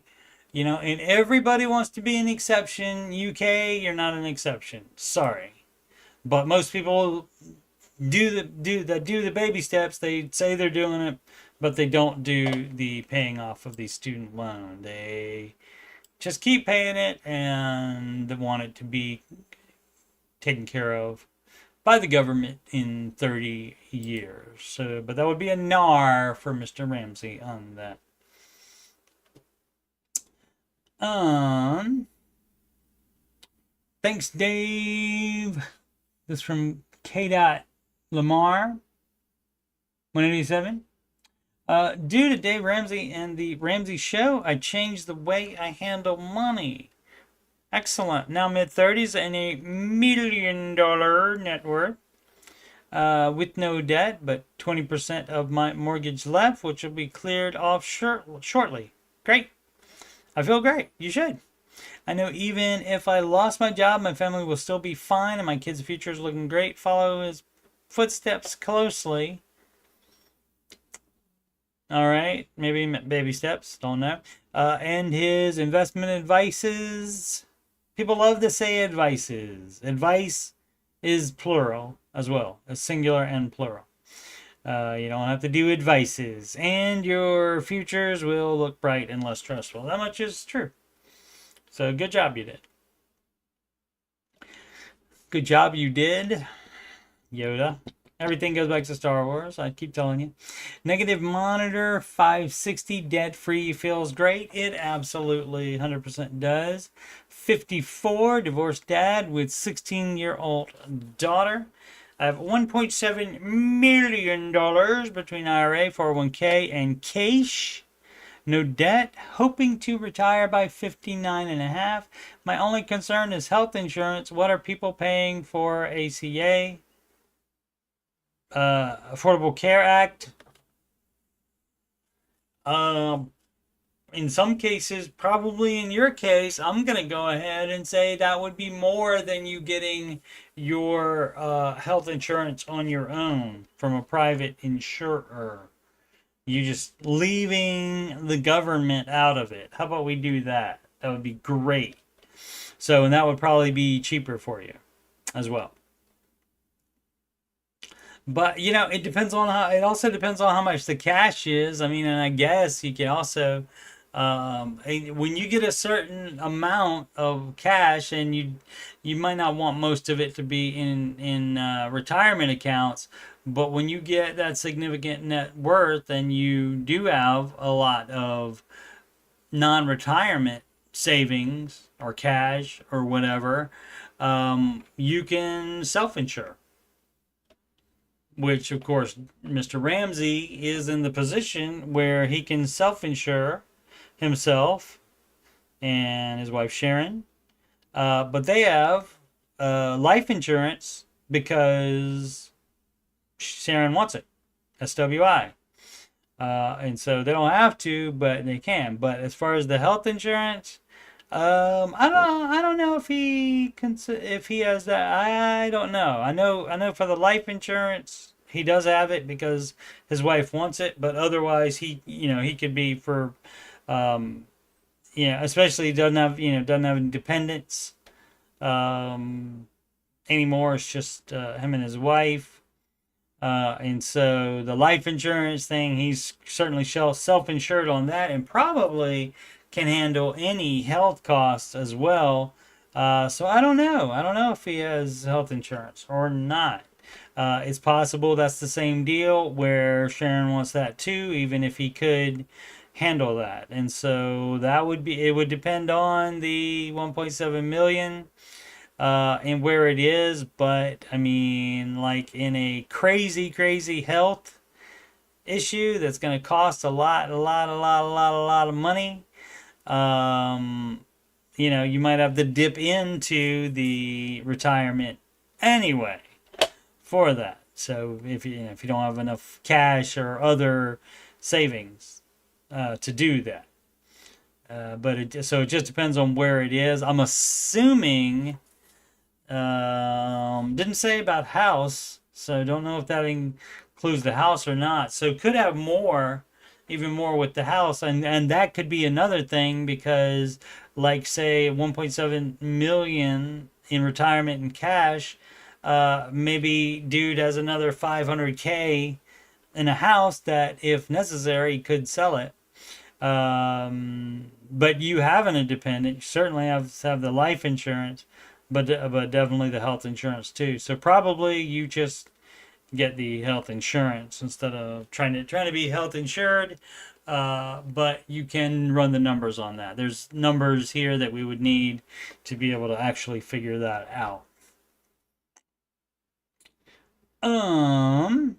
You know, and everybody wants to be an exception. UK, you're not an exception. Sorry, but most people do the baby steps. They say they're doing it, but they don't do the paying off of the student loan. They just keep paying it and they want it to be taken care of by the government in 30 years. So, but that would be a nar for Mr. Ramsey on that. Thanks, Dave. This is from K. Lamar 187. Due to Dave Ramsey and the Ramsey Show, I changed the way I handle money. Excellent. Now mid-30s and $1 million net worth. With no debt, but 20% of my mortgage left, which will be cleared off shortly. Great. I feel great. You should. I know even if I lost my job, my family will still be fine and my kid's future is looking great. Follow his footsteps closely. All right, maybe baby steps, don't know. And his investment advices. People love to say advices. Advice is plural as well, as singular and plural. You don't have to do advices. And your futures will look bright and less stressful. That much is true. So good job you did. Good job you did, Yoda. Everything goes back to Star Wars. I keep telling you. Negative monitor 560 debt free feels great. It absolutely 100% does. 54 divorced dad with 16-year-old daughter. I have $1.7 million between IRA, 401k, and cash. No debt. Hoping to retire by 59 and a half. My only concern is health insurance. What are people paying for ACA? Affordable Care Act. In some cases, probably in your case, I'm going to go ahead and say that would be more than you getting your health insurance on your own from a private insurer. You just leaving the government out of it. How about we do that? That would be great. So, and that would probably be cheaper for you as well. But you know, it depends on how. It also depends on how much the cash is. I mean, and I guess you can also, when you get a certain amount of cash, and you might not want most of it to be in retirement accounts. But when you get that significant net worth, and you do have a lot of non-retirement savings or cash or whatever, you can self-insure. Which, of course, Mr. Ramsey is in the position where he can self-insure himself and his wife Sharon. But they have life insurance because Sharon wants it. SWI. And so they don't have to, but they can. But as far as the health insurance, I don't know if if he has that. I don't know. I know for the life insurance he does have it because his wife wants it, but otherwise he could be for, um, especially doesn't have any dependents um anymore. It's just him and his wife. And so the life insurance thing, he's certainly self-insured on that, and probably can handle any health costs as well. So I don't know. I don't know if he has health insurance or not. It's possible that's the same deal where Sharon wants that too, even if he could handle that. And so it would depend on the 1.7 million and where it is. But I mean, like in a crazy, crazy health issue that's going to cost a lot of money. Um, you might have to dip into the retirement anyway for that. So if you don't have enough cash or other savings to do that, so it just depends on where it is. I'm assuming. Didn't say about house, so don't know if that includes the house or not. So could have more, even more with the house, and that could be another thing because, like, say 1.7 million in retirement and cash, maybe dude has another 500K in a house that, if necessary, could sell it. But you have an independent, you certainly have the life insurance, but definitely the health insurance too. So probably you just get the health insurance instead of trying to be health insured. But you can run the numbers on that. There's numbers here that we would need to be able to actually figure that out. Um.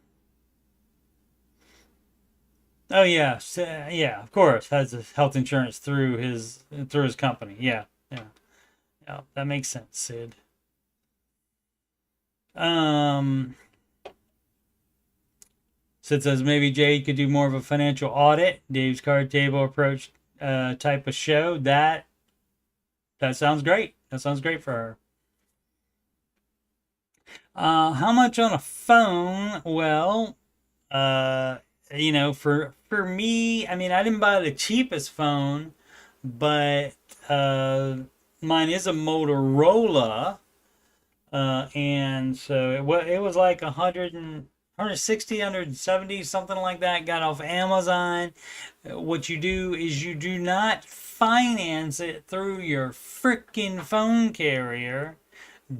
Oh yeah, yeah. Of course, has his health insurance through his company. Yeah, yeah, yeah. That makes sense, Sid. Um. Sid says maybe Jay could do more of a financial audit, Dave's card table approach type of show. That sounds great. That sounds great for her. How much on a phone? Well, uh, for me, I mean, I didn't buy the cheapest phone, but uh, mine is a Motorola, and so it was like 160, 170, something like that. Got off Amazon. What you do is you do not finance it through your freaking phone carrier.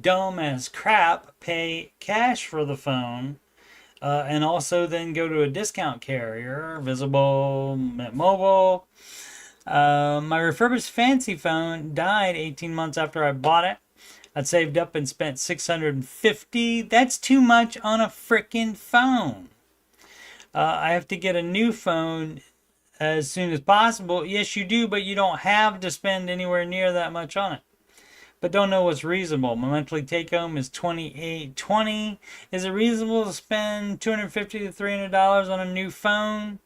Dumb as crap. Pay cash for the phone. And also then go to a discount carrier, Visible, Mint Mobile. My refurbished fancy phone died 18 months after I bought it. I'd saved up and spent 650. That's too much on a freaking phone. I have to get a new phone as soon as possible. Yes, you do, but you don't have to spend anywhere near that much on it. But don't know what's reasonable. My monthly take home is $28.20. Is it reasonable to spend $250 to $300 on a new phone?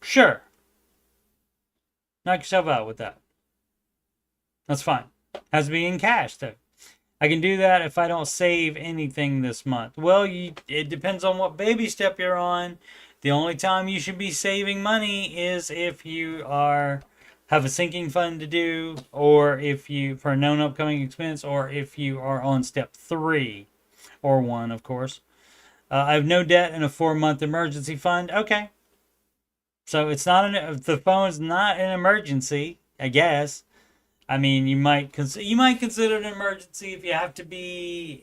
Sure. Knock yourself out with that. That's fine. Has to be in cash though. I can do that if I don't save anything this month. Well, it depends on what baby step you're on. The only time you should be saving money is if you have a sinking fund to do, or if you for a known upcoming expense, or if you are on step 3 or 1, of course. I have no debt and a 4-month emergency fund. Okay, so the phone's not an emergency, I guess. I mean, you might consider it an emergency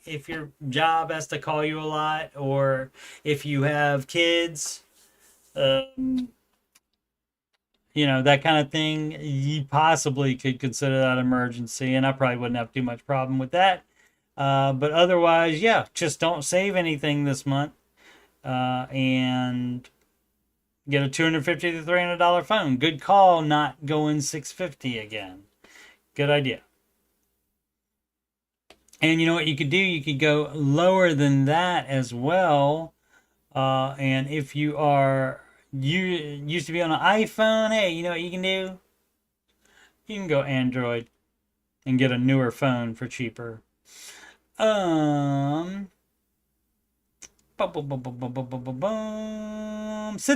if your job has to call you a lot, or if you have kids. Um, that kind of thing, you possibly could consider that emergency, and I probably wouldn't have too much problem with that. But otherwise, yeah, just don't save anything this month, and get a $250 to $300 phone. Good call, not going 650 again. Good idea. And you know what you could do? You could go lower than that as well. And if you used to be on an iPhone, hey, you know what you can do? you can go Android and get a newer phone for cheaper. Sid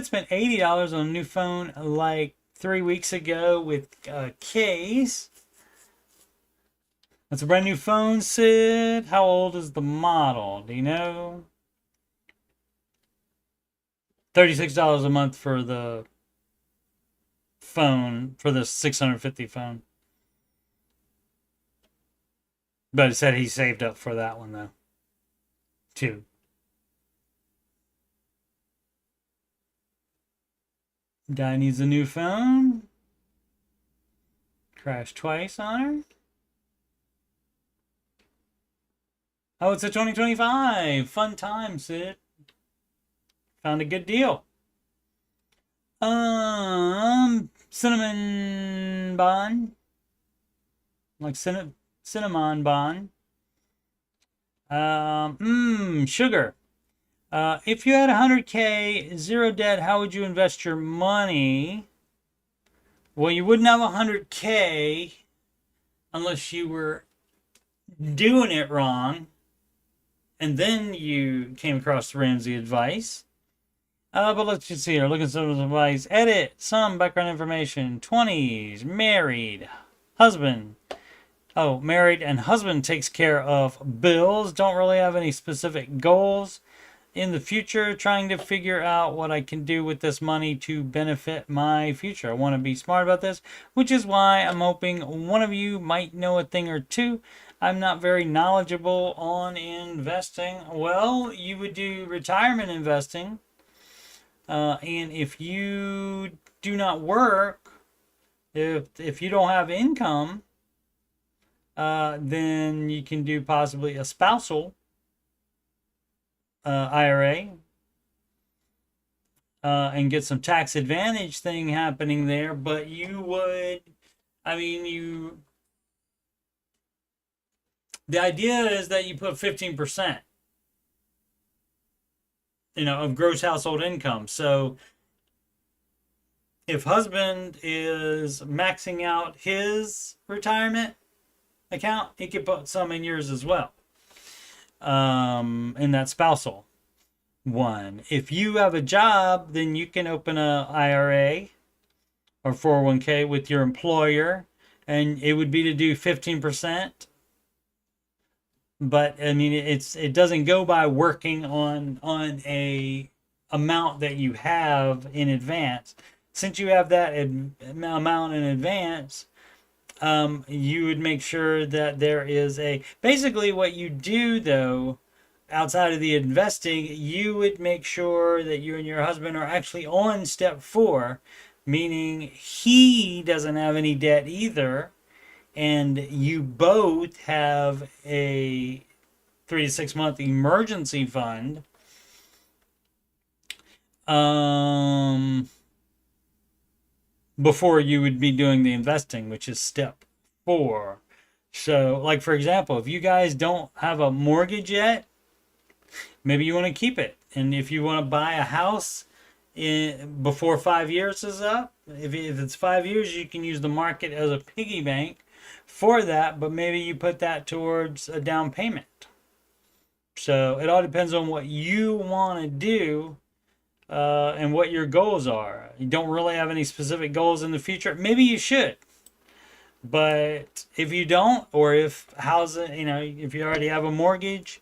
spent $80 on a new phone like 3 weeks ago with a case. That's a brand new phone, Sid. How old is the model? Do you know? $36 a month for the phone, for the 650 phone. But it said he saved up for that one, though, too. Guy needs a new phone. Crashed twice on her. Oh, it's a 2025. Fun time, Sid. Found a good deal. Cinnamon bun. Like cinnamon bun. Sugar. If you had 100K, zero debt, how would you invest your money? Well, you wouldn't have 100K unless you were doing it wrong. And then you came across the Ramsey advice. But let's just see here. Look at some advice. Edit some background information. 20s, married, husband. Oh, married and husband takes care of bills. Don't really have any specific goals in the future. Trying to figure out what I can do with this money to benefit my future. I want to be smart about this, which is why I'm hoping one of you might know a thing or two. I'm not very knowledgeable on investing. Well, you would do retirement investing. And if you do not work, if you don't have income, then you can do possibly a spousal IRA and get some tax advantage thing happening there. But you would, the idea is that you put 15%, of gross household income. So if husband is maxing out his retirement account, he could put some in yours as well. In that spousal one. If you have a job, then you can open a IRA or 401k with your employer, and it would be to do 15%. But it doesn't go by working on a amount that you have in advance. Since you have that amount in advance, you would make sure that there is basically what you do though, outside of the investing, you would make sure that you and your husband are actually on step 4, meaning he doesn't have any debt either. And you both have a 3 to 6 month emergency fund. Before you would be doing the investing, which is step 4. So, like for example, if you guys don't have a mortgage yet, maybe you want to keep it. And if you want to buy a house before 5 years is up, if it's 5 years, you can use the market as a piggy bank for that, but maybe you put that towards a down payment. So it all depends on what you want to do and what your goals are. You don't really have any specific goals in the future. Maybe you should. But if you don't, or if if you already have a mortgage,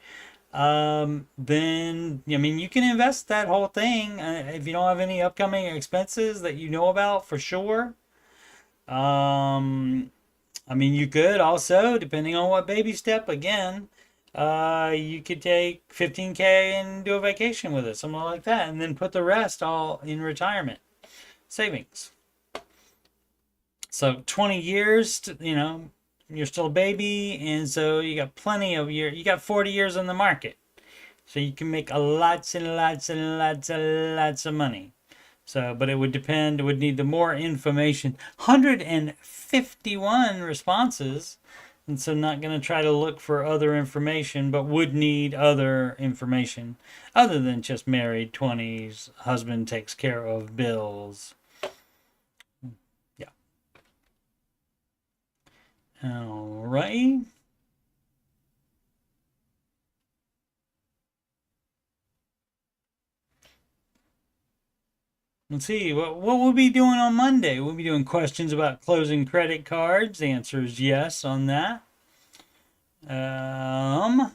then you can invest that whole thing if you don't have any upcoming expenses that you know about for sure. You could also, depending on what baby step, again, you could take 15K and do a vacation with it, something like that, and then put the rest all in retirement savings. So 20 years, you're still a baby, and so you got plenty of you got 40 years on the market. So you can make lots and lots and lots and lots of money. So, but it would need the more information. 151 responses. And so not going to try to look for other information, but would need other information other than just married, 20s, husband takes care of bills. Yeah. All right. Let's see, what we'll be doing on Monday. We'll be doing questions about closing credit cards. The answer is yes on that. And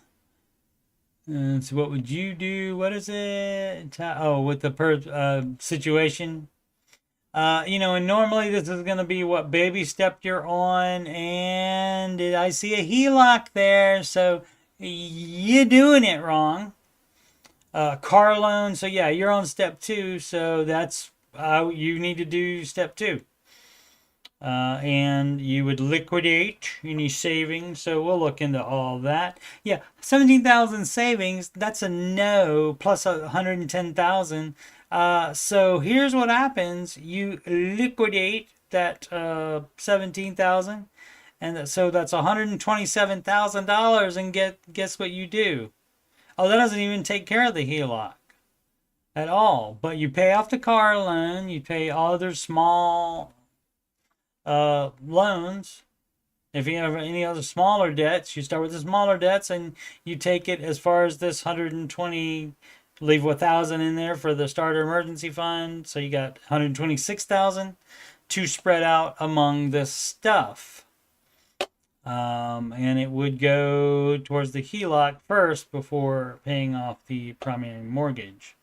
so what would you do? What is it? Oh, with the situation. And normally this is going to be what baby step you're on, and I see a HELOC there, so you're doing it wrong. Car loan, so yeah, you're on step 2, so that's you need to do step 2. And you would liquidate any savings, so we'll look into all that. Yeah, 17,000 savings, that's a no, plus 110,000. So here's what happens: you liquidate that 17,000, and so that's $127,000. And guess what you do? Oh, that doesn't even take care of the HELOC at all. But you pay off the car loan, you pay other small loans. If you have any other smaller debts, you start with the smaller debts and you take it as far as this 120. Leave 1,000 in there for the starter emergency fund, so you got 126,000 to spread out among this stuff. And it would go towards the HELOC first before paying off the primary mortgage.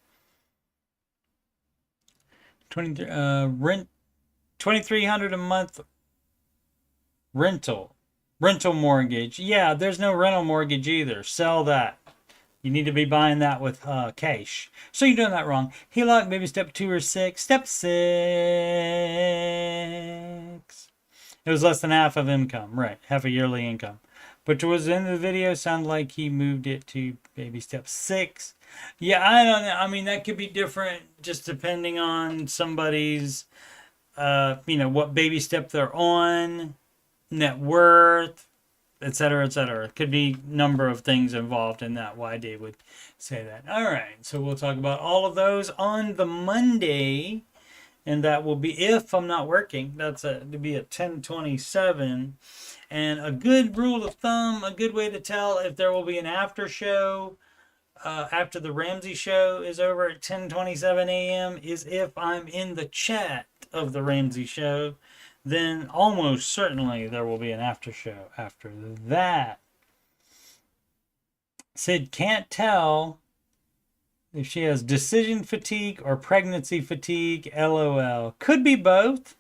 Rent $2,300 a month rental mortgage. Yeah, there's no rental mortgage either. Sell that. You need to be buying that with cash. So you're doing that wrong. HELOC, maybe step 2 or 6. Step 6. It was less than half of income. Right, half a yearly income. But towards the end of the video, sounded like he moved it to maybe step 6. Yeah, I don't know. I mean, that could be different just depending on somebody's, what baby step they're on, net worth, etc., etc. Could be a number of things involved in that, why they would say that. All right, so we'll talk about all of those on the Monday, and that will be, if I'm not working, to be at 10:27. And a good rule of thumb, a good way to tell if there will be an after show after the Ramsey show is over at 10:27 a.m. is if I'm in the chat of the Ramsey show. Then almost certainly there will be an after show after that. Sid can't tell if she has decision fatigue or pregnancy fatigue. LOL. Could be both.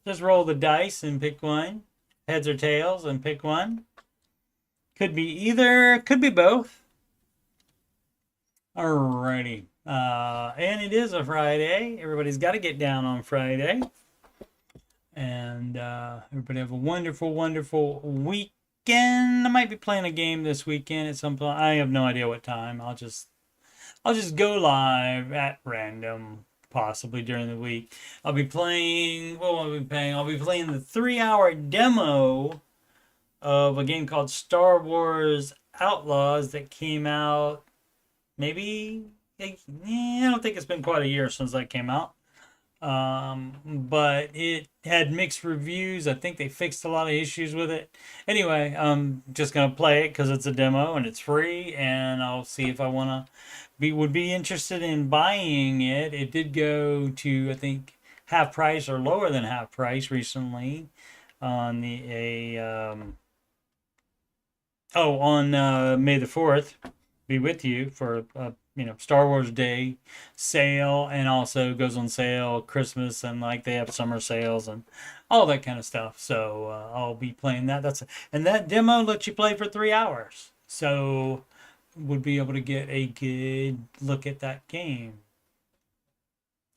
Just roll the dice and pick one. Heads or tails and pick one. Could be either. Could be both. Alrighty. And it is a Friday. Everybody's got to get down on Friday. And everybody have a wonderful, wonderful weekend. I might be playing a game this weekend at some point. I have no idea what time. I'll just go live at random, possibly during the week. I'll be playing. What will I be playing? I'll be playing the 3-hour demo of a game called Star Wars Outlaws that came out. Maybe I don't think it's been quite a year since that came out. But it had mixed reviews. I think they fixed a lot of issues with it. Anyway, I'm just gonna play it because it's a demo and it's free, and I'll see if I would be interested in buying it. It did go to, I think, half price or lower than half price recently on on May the 4th. Be with you for Star Wars Day sale, and also goes on sale Christmas, and like they have summer sales and all that kind of stuff. So I'll be playing that. And that demo lets you play for 3 hours, so would be able to get a good look at that game.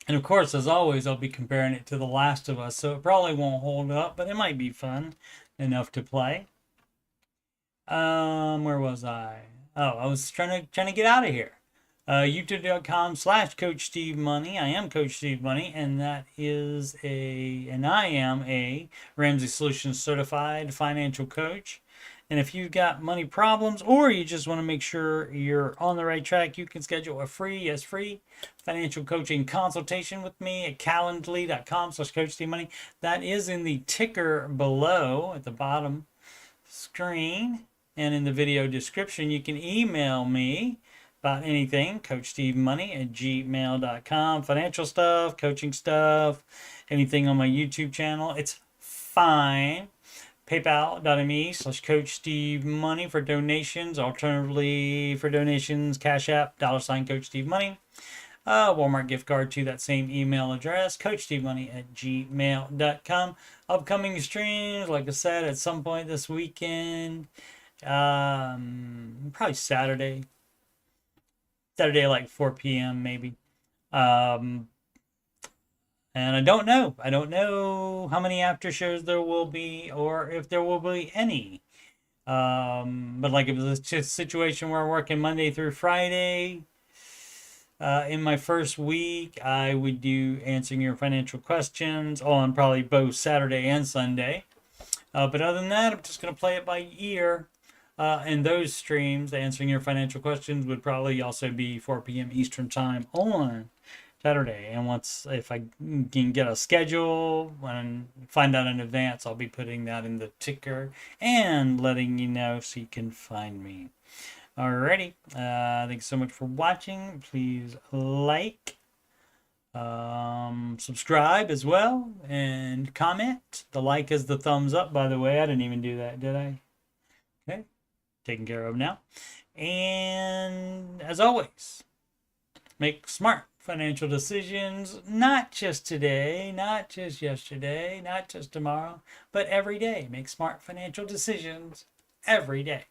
And of course, as always, I'll be comparing it to The Last of Us, so it probably won't hold up, but it might be fun enough to play. Where was I? Oh, I was trying to get out of here. YouTube.com/CoachSteveMoney. I am Coach Steve Money, and I am a Ramsey Solutions certified financial coach. And if you've got money problems or you just want to make sure you're on the right track, you can schedule a free financial coaching consultation with me at calendly.com/coachstevemoney. That is in the ticker below at the bottom screen, and in the video description. You can email me about anything, coachstevemoney@gmail.com. Financial stuff, coaching stuff, anything on my YouTube channel, it's fine. PayPal.me/coachstevemoney for donations. Alternatively, for donations, CashApp, $CoachSteveMoney. Walmart gift card to that same email address, coachstevemoney@gmail.com. Upcoming streams, like I said, at some point this weekend. Probably Saturday like 4 p.m. maybe. And I don't know how many after shows there will be, or if there will be any. But like if it's just a situation where I'm working Monday through Friday, in my first week, I would do answering your financial questions on probably both Saturday and Sunday. But other than that, I'm just going to play it by ear. And those streams, answering your financial questions, would probably also be 4 p.m. Eastern time on Saturday. And if I can get a schedule and find out in advance, I'll be putting that in the ticker and letting you know so you can find me. Alrighty. Thanks so much for watching. Please like, subscribe as well, and comment. The like is the thumbs up, by the way. I didn't even do that, did I? Okay. Taken care of now. And as always, make smart financial decisions, not just today, not just yesterday, not just tomorrow, but every day. Make smart financial decisions every day.